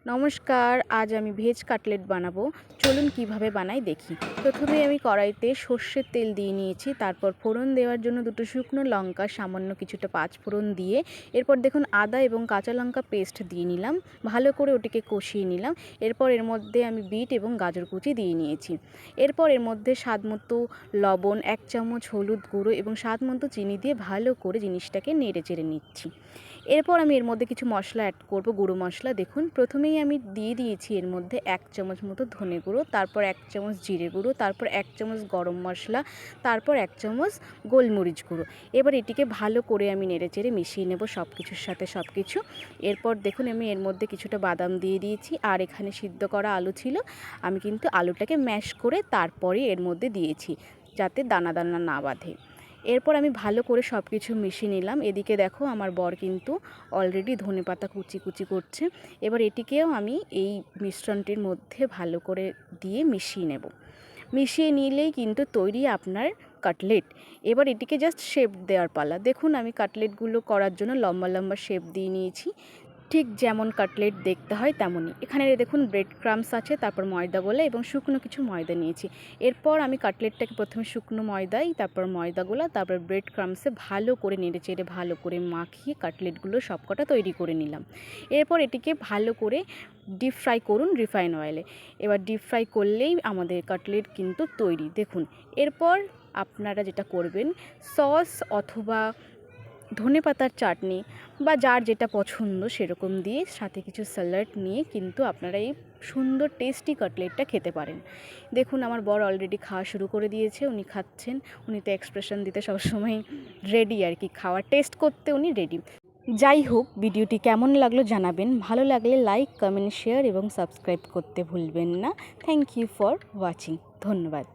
নমস্কার, আজ আমি ভেজ কাটলেট বানাবো। চলুন কিভাবে বানাই দেখি। প্রথমে আমি কড়াইতে সর্ষের তেল দিয়ে নিয়েছি, তারপর ফোড়ন দেওয়ার জন্য দুটো শুকনো লঙ্কা, সামান্য কিছুটা পাঁচফোড়ন দিয়ে এরপর দেখুন আদা এবং কাঁচা লঙ্কা পেস্ট দিয়ে নিলাম, ভালো করে ওটিকে কষিয়ে নিলাম। এরপর এর মধ্যে আমি বিট এবং গাজর কুচি দিয়ে নিয়েছি। এরপর এর মধ্যে স্বাদমতো লবণ, 1 চামচ হলুদ গুঁড়ো এবং স্বাদমতো চিনি দিয়ে ভালো করে জিনিসটাকে নেড়ে চেড়ে নিচ্ছি। এরপর আমি এর মধ্যে কিছু মশলা অ্যাড করব, গুঁড়ো মশলা। দেখুন প্রথমেই আমি দিয়ে দিয়েছি এর মধ্যে 1 চামচ মতো ধনে গুঁড়ো, তারপর 1 চামচ জিরে গুঁড়ো, তারপর 1 চামচ গরম মশলা, তারপর 1 চামচ গোলমরিচ গুঁড়ো। এবার এটিকে ভালো করে আমি নেড়েচেড়ে মিশিয়ে নেব সব কিছুর সাথে সব কিছু। এরপর দেখুন আমি এর মধ্যে কিছুটা বাদাম দিয়ে দিয়েছি, আর এখানে সিদ্ধ করা আলু ছিল, আমি কিন্তু আলুটাকে ম্যাশ করে তারপরে এর মধ্যে দিয়েছি, যাতে দানা দানা না বাঁধে। এরপর আমি ভালো করে সব কিছু মিশিয়ে নিলাম। এদিকে দেখো আমার বর কিন্তু অলরেডি ধনেপাতা কুচি কুচি করছে। এবার এটিকেও আমি এই মিশ্রণটির মধ্যে ভালো করে দিয়ে মিশিয়ে নেব। মিশিয়ে নিলেই কিন্তু তৈরি আপনার কাটলেট। এবার এটিকে জাস্ট শেপ দেওয়ার পালা। দেখুন আমি কাটলেটগুলো করার জন্য লম্বা লম্বা শেপ দিয়ে নিয়েছি, ঠিক যেমন কাটলেট দেখতে হয় তেমনই। এখানে দেখুন ব্রেড ক্রাম্বস আছে, তারপর ময়দা গোলা এবং শুকনো কিছু ময়দা নিয়েছি। এরপর আমি কাটলেটটাকে প্রথমে শুকনো ময়দায়, তারপর ময়দা গোলা, তারপর ব্রেড ক্রাম্বসে ভালো করে নেড়েচেড়ে ভালো করে মাখিয়ে কাটলেটগুলো সবকটা তৈরি করে নিলাম। এরপর এটিকে ভালো করে ডিপ ফ্রাই করুন রিফাইন অয়েলে। এবার ডিপ ফ্রাই করলেই আমাদের কাটলেট কিন্তু তৈরি। দেখুন এরপর আপনারা যেটা করবেন, সস অথবা ধনেপাতার চাটনি বা যার যেটা পছন্দ সেরকম দিয়ে সাথে কিছু স্যালাড নিয়ে কিন্তু আপনারা এই সুন্দর টেস্টি কাটলেটটা খেতে পারেন। দেখুন আমার বর অলরেডি খাওয়া শুরু করে দিয়েছে, উনি খাচ্ছেন। উনি তো এক্সপ্রেশন দিতে সবসময় রেডি আর কি, খাওয়ার টেস্ট করতে উনি রেডি। যাই হোক, ভিডিওটি কেমন লাগলো জানাবেন। ভালো লাগলে লাইক, কমেন্ট, শেয়ার এবং সাবস্ক্রাইব করতে ভুলবেন না। Thank you for watching. ধন্যবাদ।